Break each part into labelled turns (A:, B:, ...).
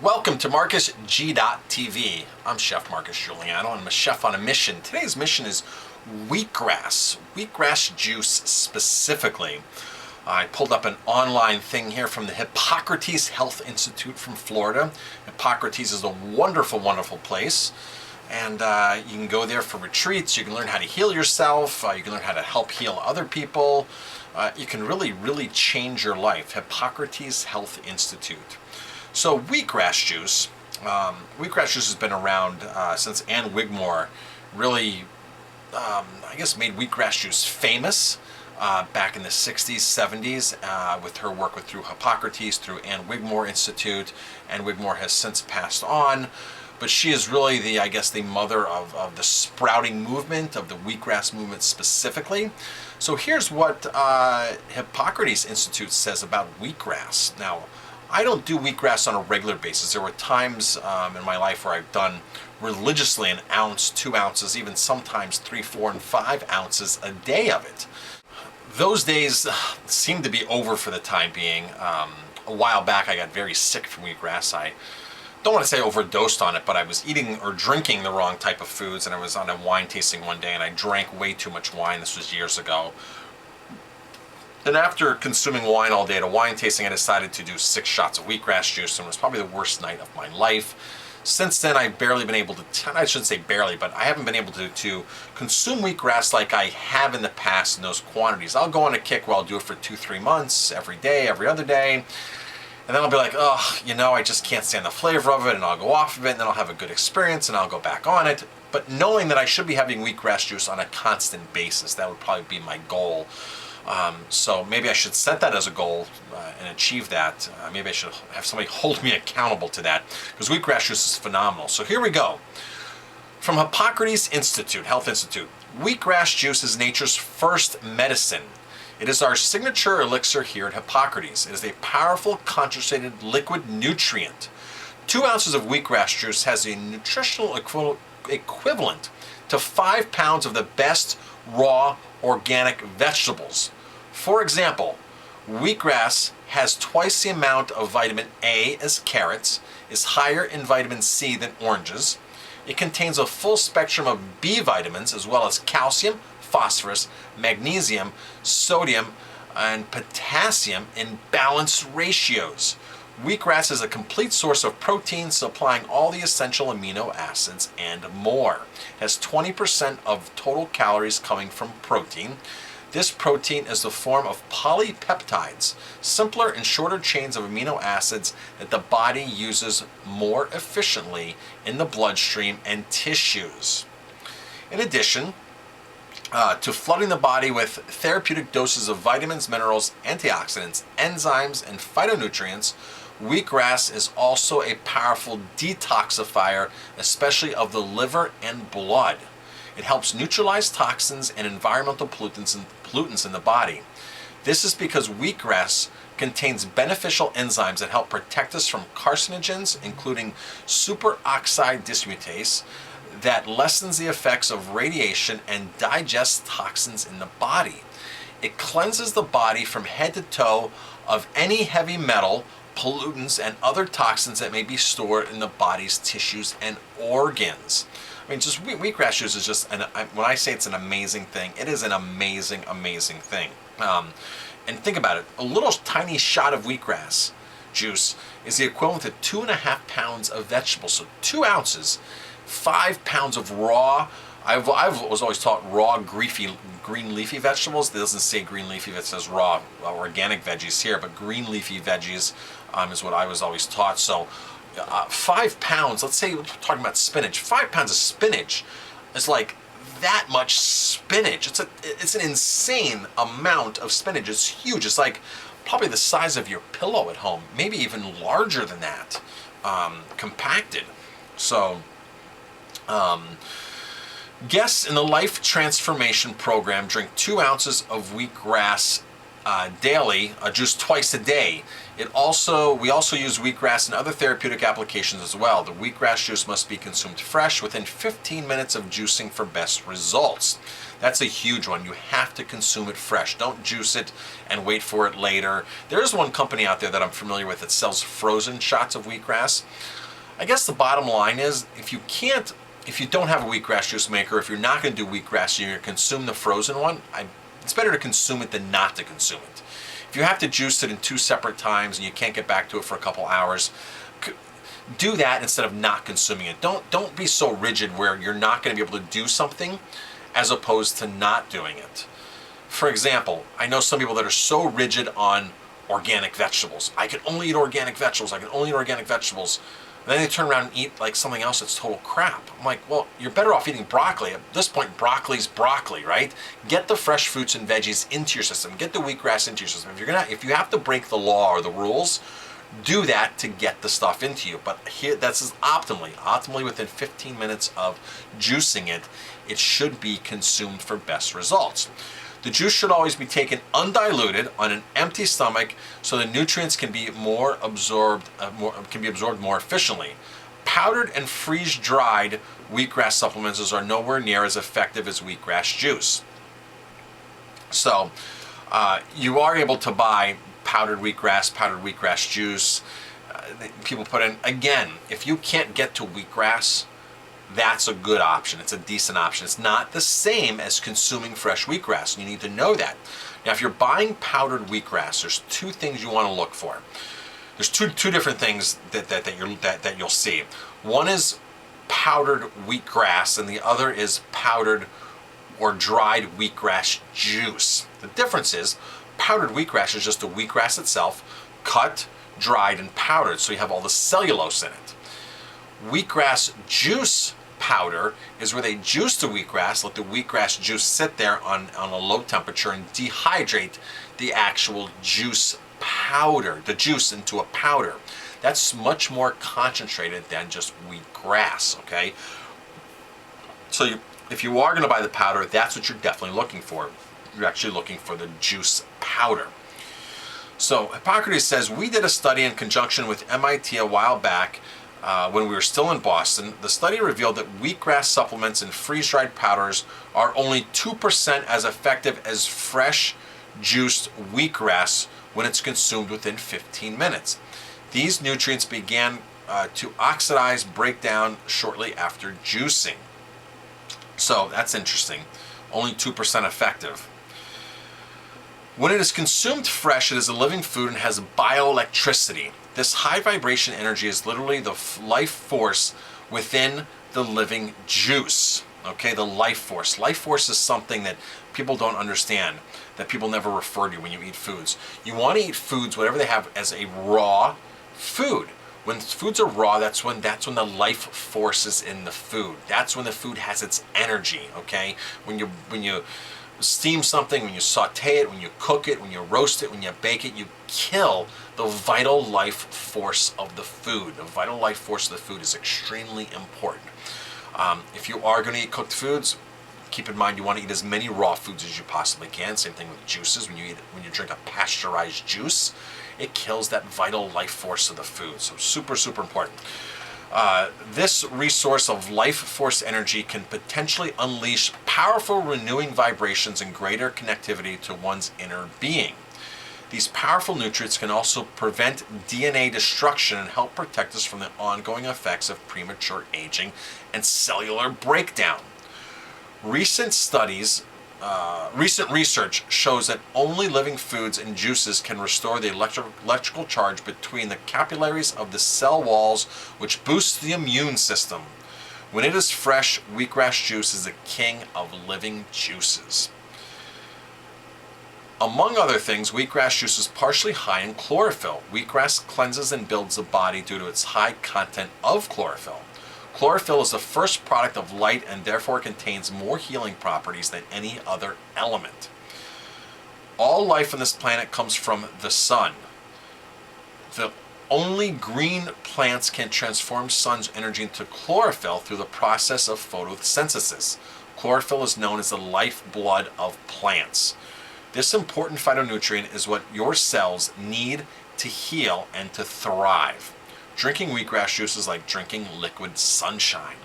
A: Welcome to MarcusG.tv. I'm Chef Marcus Giuliano, and I'm a chef on a mission. Today's mission is wheatgrass, wheatgrass juice specifically. I pulled up an online thing here from the Hippocrates Health Institute from Florida. Hippocrates is a wonderful, wonderful place. And you can go there for retreats. You can learn how to heal yourself. You can learn how to help heal other people. You can really change your life. Hippocrates Health Institute. So wheatgrass juice. Wheatgrass juice has been around since Anne Wigmore really, I guess, made wheatgrass juice famous back in the 60s, 70s with her work through Hippocrates, through Anne Wigmore Institute. Anne Wigmore has since passed on. But she is really the mother of the sprouting movement, of the wheatgrass movement specifically. So here's what Hippocrates Institute says about wheatgrass. Now, I don't do wheatgrass on a regular basis. There were times in my life where I've done religiously an ounce, 2 ounces, even sometimes 3, 4, and 5 ounces a day of it. Those days seem to be over for the time being. A while back I got very sick from wheatgrass. I don't want to say overdosed on it, but I was eating or drinking the wrong type of foods, and I was on a wine tasting one day and I drank way too much wine. This was years ago. And after consuming wine all day at a wine tasting, I decided to do 6 shots of wheatgrass juice, and it was probably the worst night of my life. Since then, I've barely been able to, I shouldn't say barely, but I haven't been able to consume wheatgrass like I have in the past in those quantities. I'll go on a kick where I'll do it for 2-3 months, every day, every other day. And then I'll be like, oh, I just can't stand the flavor of it, and I'll go off of it, and then I'll have a good experience, and I'll go back on it. But knowing that I should be having wheatgrass juice on a constant basis, that would probably be my goal. So maybe I should set that as a goal and achieve that. Maybe I should have somebody hold me accountable to that, because wheatgrass juice is phenomenal. So here we go. From Hippocrates Institute, Health Institute, wheatgrass juice is nature's first medicine. It is our signature elixir here at Hippocrates. It is a powerful concentrated liquid nutrient. 2 ounces of wheatgrass juice has a nutritional equivalent to 5 pounds of the best raw organic vegetables. For example, wheatgrass has twice the amount of vitamin A as carrots, is higher in vitamin C than oranges. It contains a full spectrum of B vitamins as well as calcium, phosphorus, magnesium, sodium, and potassium in balanced ratios. Wheatgrass is a complete source of protein, supplying all the essential amino acids and more. It has 20% of total calories coming from protein. This protein is the form of polypeptides, simpler and shorter chains of amino acids that the body uses more efficiently in the bloodstream and tissues. In addition to flooding the body with therapeutic doses of vitamins, minerals, antioxidants, enzymes, and phytonutrients, wheatgrass is also a powerful detoxifier, especially of the liver and blood. It helps neutralize toxins and environmental pollutants in the body. This is because wheatgrass contains beneficial enzymes that help protect us from carcinogens, including superoxide dismutase, that lessens the effects of radiation and digests toxins in the body. It cleanses the body from head to toe of any heavy metal, pollutants, and other toxins that may be stored in the body's tissues and organs. I mean, just wheatgrass juice is just, when I say it's an amazing thing, it is an amazing, amazing thing. And think about it, a little tiny shot of wheatgrass juice is the equivalent to 2.5 pounds of vegetables. So 2 ounces, 5 pounds of raw, I was always taught raw green leafy vegetables. It doesn't say green leafy, it says raw organic veggies here, but green leafy veggies is what I was always taught. So 5 pounds, let's say we're talking about spinach, 5 pounds of spinach is like that much spinach. It's an insane amount of spinach. It's huge. It's like probably the size of your pillow at home, maybe even larger than that, compacted. So guests in the Life Transformation Program drink 2 ounces of wheatgrass daily, juice twice a day. We also use wheatgrass in other therapeutic applications as well. The wheatgrass juice must be consumed fresh within 15 minutes of juicing for best results. That's a huge one. You have to consume it fresh. Don't juice it and wait for it later. There's one company out there that I'm familiar with that sells frozen shots of wheatgrass. I guess the bottom line is, if you don't have a wheatgrass juice maker, if you're not going to do wheatgrass, you're going to consume the frozen one, it's better to consume it than not to consume it. If you have to juice it in 2 separate times and you can't get back to it for a couple hours, do that instead of not consuming it. Don't be so rigid where you're not going to be able to do something as opposed to not doing it. For example, I know some people that are so rigid on organic vegetables. I can only eat organic vegetables. I can only eat organic vegetables. And then they turn around and eat like something else that's total crap. I'm like, well, you're better off eating broccoli. At this point, broccoli's broccoli, right? Get the fresh fruits and veggies into your system. Get the wheatgrass into your system. If you have to break the law or the rules, do that to get the stuff into you. But here, that's optimally within 15 minutes of juicing it, it should be consumed for best results. The juice should always be taken undiluted on an empty stomach so the nutrients can be absorbed more efficiently. Powdered and freeze-dried wheatgrass supplements are nowhere near as effective as wheatgrass juice. So you are able to buy powdered wheatgrass juice. People put in, again, if you can't get to wheatgrass, that's a good option. It's a decent option. It's not the same as consuming fresh wheatgrass, and you need to know that. Now, if you're buying powdered wheatgrass, there's 2 things you want to look for. There's two different things that you'll see. One is powdered wheatgrass, and the other is powdered or dried wheatgrass juice. The difference is powdered wheatgrass is just the wheatgrass itself, cut, dried, and powdered, so you have all the cellulose in it. Wheatgrass juice powder is where they juice the wheatgrass, let the wheatgrass juice sit there on a low temperature and dehydrate the actual juice powder, the juice into a powder. That's much more concentrated than just wheatgrass, okay? So if you are going to buy the powder, that's what you're definitely looking for. You're actually looking for the juice powder. So Hippocrates says, we did a study in conjunction with MIT a while back when we were still in Boston. The study revealed that wheatgrass supplements and freeze-dried powders are only 2% as effective as fresh juiced wheatgrass when it's consumed within 15 minutes. These nutrients began to oxidize, break down shortly after juicing. So that's interesting. Only 2% effective. When it is consumed fresh, it is a living food and has bioelectricity. This high vibration energy is literally the life force within the living juice. Okay, the life force. Life force is something that people don't understand, that people never refer to when you eat foods. You want to eat foods, whatever they have, as a raw food. When foods are raw, that's when the life force is in the food. That's when the food has its energy. Okay, when you steam something, when you saute it, when you cook it, when you roast it, when you bake it, you kill the vital life force of the food. The vital life force of the food is extremely important. If you are going to eat cooked foods, keep in mind you want to eat as many raw foods as you possibly can. Same thing with juices. When you drink a pasteurized juice, it kills that vital life force of the food. So super, super important. This resource of life force energy can potentially unleash powerful renewing vibrations and greater connectivity to one's inner being. These powerful nutrients can also prevent DNA destruction and help protect us from the ongoing effects of premature aging and cellular breakdown. Recent research shows that only living foods and juices can restore the electrical charge between the capillaries of the cell walls, which boosts the immune system. When it is fresh, wheatgrass juice is the king of living juices. Among other things, wheatgrass juice is partially high in chlorophyll. Wheatgrass cleanses and builds the body due to its high content of chlorophyll. Chlorophyll is the first product of light and therefore contains more healing properties than any other element. All life on this planet comes from the sun. The only green plants can transform sun's energy into chlorophyll through the process of photosynthesis. Chlorophyll is known as the lifeblood of plants. This important phytonutrient is what your cells need to heal and to thrive. Drinking wheatgrass juice is like drinking liquid sunshine.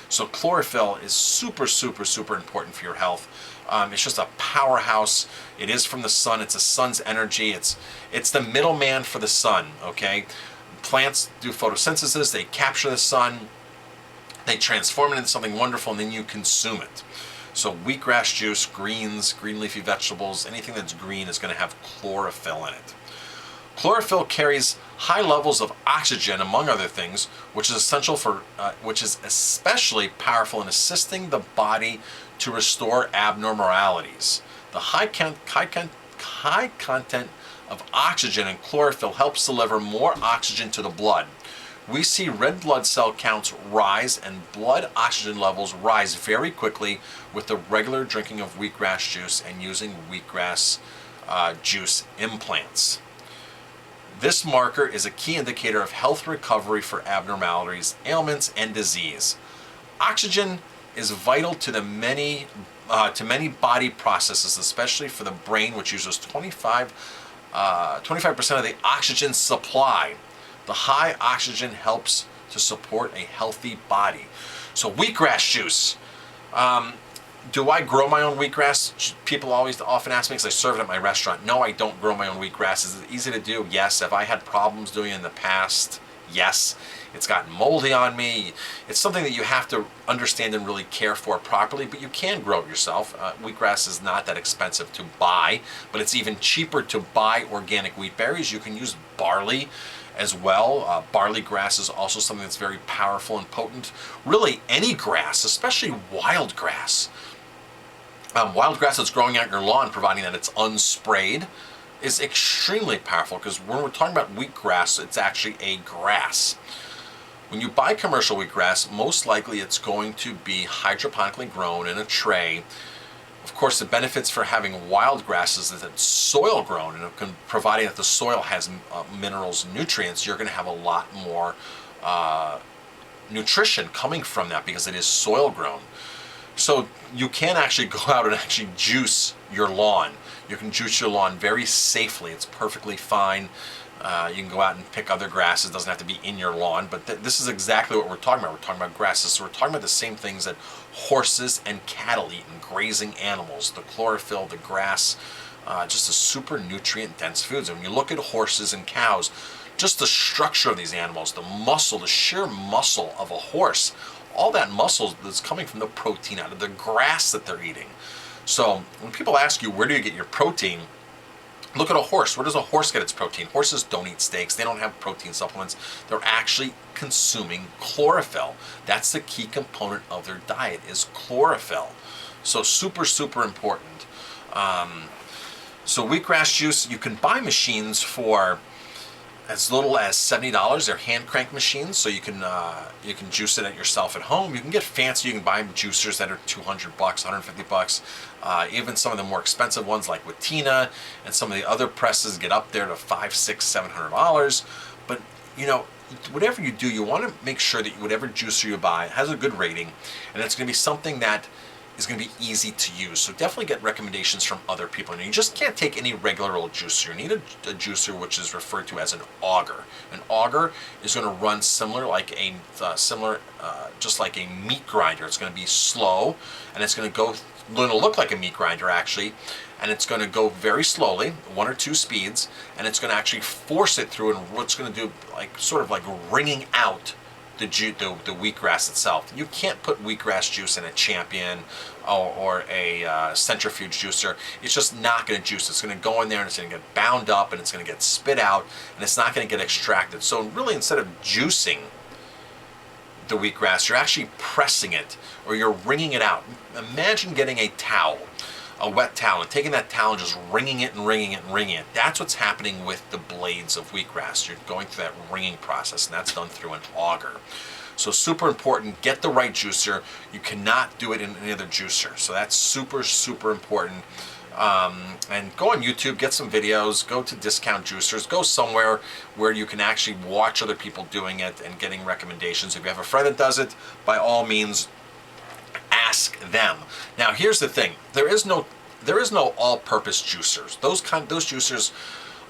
A: So chlorophyll is super, super, super important for your health. It's just a powerhouse. It is from the sun. It's the sun's energy. It's the middleman for the sun, okay? Plants do photosynthesis. They capture the sun. They transform it into something wonderful, and then you consume it. So wheatgrass juice, greens, green leafy vegetables, anything that's green is going to have chlorophyll in it. Chlorophyll carries high levels of oxygen, among other things, which is essential for, which is especially powerful in assisting the body to restore abnormalities. The high content of oxygen in chlorophyll helps deliver more oxygen to the blood. We see red blood cell counts rise and blood oxygen levels rise very quickly with the regular drinking of wheatgrass juice and using wheatgrass juice implants. This marker is a key indicator of health recovery for abnormalities, ailments, and disease. Oxygen is vital to many body processes, especially for the brain, which uses 25% of the oxygen supply. The high oxygen helps to support a healthy body. So wheatgrass juice. Do I grow my own wheatgrass? People often ask me because I serve it at my restaurant. No, I don't grow my own wheatgrass. Is it easy to do? Yes. Have I had problems doing it in the past? Yes. It's gotten moldy on me. It's something that you have to understand and really care for properly, but you can grow it yourself. Wheatgrass is not that expensive to buy, but it's even cheaper to buy organic wheat berries. You can use barley as well. Barley grass is also something that's very powerful and potent. Really, any grass, especially wild grass. Wild grass that's growing out in your lawn, providing that it's unsprayed, is extremely powerful, because when we're talking about wheatgrass, it's actually a grass. When you buy commercial wheatgrass, most likely it's going to be hydroponically grown in a tray. Of course, the benefits for having wild grass is that it's soil grown, and providing that the soil has minerals and nutrients, you're going to have a lot more nutrition coming from that because it is soil grown. So you can actually go out and actually juice your lawn. You can juice your lawn very safely. It's perfectly fine. You can go out and pick other grasses. It doesn't have to be in your lawn, but this is exactly what we're talking about. We're talking about grasses. So we're talking about the same things that horses and cattle eat, and grazing animals, the chlorophyll, the grass, just a super nutrient dense foods. And when you look at horses and cows, just the structure of these animals, the muscle, the sheer muscle of a horse, all that muscle that's coming from the protein out of the grass that they're eating. So when people ask you, where do you get your protein? Look at a horse. Where does a horse get its protein? Horses don't eat steaks. They don't have protein supplements. They're actually consuming chlorophyll. That's the key component of their diet, is chlorophyll. So super, super important. So wheatgrass juice, you can buy machines for as little as $70. They're hand crank machines, so you can juice it yourself at home. You can get fancy. You can buy juicers that are $200, $150. Even some of the more expensive ones, like with Tina and some of the other presses, get up there to $500, $600, $700. But you know, whatever you do, you want to make sure that whatever juicer you buy has a good rating, and it's going to be something that is going to be easy to use. So definitely get recommendations from other people. And you just can't take any regular old juicer. You need a juicer which is referred to as an auger. An auger is going to run similar, just like a meat grinder. It's going to be slow, and it's going to look like a meat grinder actually, and it's going to go very slowly, 1 or 2 speeds, and it's going to actually force it through, and what's going to do, sort of like wringing out the wheatgrass itself. You can't put wheatgrass juice in a Champion or a centrifuge juicer. It's just not going to juice. It's going to go in there and it's going to get bound up, and it's going to get spit out, and it's not going to get extracted. So really, instead of juicing the wheatgrass, you're actually pressing it, or you're wringing it out. Imagine getting a towel, a wet towel, and taking that towel and just wringing it and wringing it and wringing it. That's what's happening with the blades of wheatgrass. You're going through that wringing process, and that's done through an auger. So super important, get the right juicer. You cannot do it in any other juicer. So that's super, super important. And go on YouTube, get some videos, go to discount juicers, go somewhere where you can actually watch other people doing it and getting recommendations. If you have a friend that does it, by all means, ask them. Now here's the thing, there is no there is no all-purpose juicers. Those juicers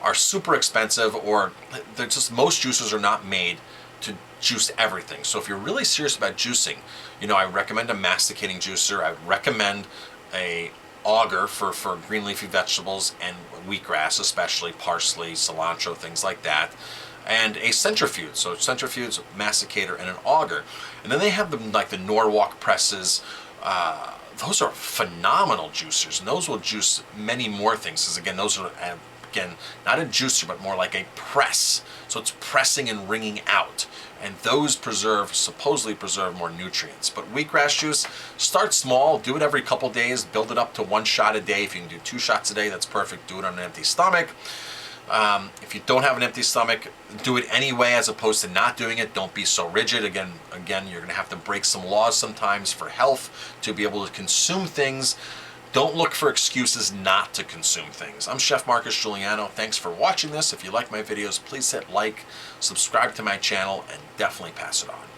A: are super expensive, or they're just, most juicers are not made to juice everything. So if you're really serious about juicing, I recommend a masticating juicer. I recommend a auger for green leafy vegetables and wheatgrass, especially parsley, cilantro, things like that, and a centrifuge. So centrifuge, masticator, and an auger. And then they have them like the Norwalk presses. Those are phenomenal juicers, and those will juice many more things, because again, those are not a juicer, but more like a press. So it's pressing and wringing out. And those supposedly preserve more nutrients. But wheatgrass juice, start small, do it every couple days, build it up to 1 shot a day. If you can do 2 shots a day, that's perfect. Do it on an empty stomach. If you don't have an empty stomach, do it anyway as opposed to not doing it. Don't be so rigid. Again, you're going to have to break some laws sometimes for health to be able to consume things. Don't look for excuses not to consume things. I'm Chef Marcus Giuliano. Thanks for watching this. If you like my videos, please hit like, subscribe to my channel, and definitely pass it on.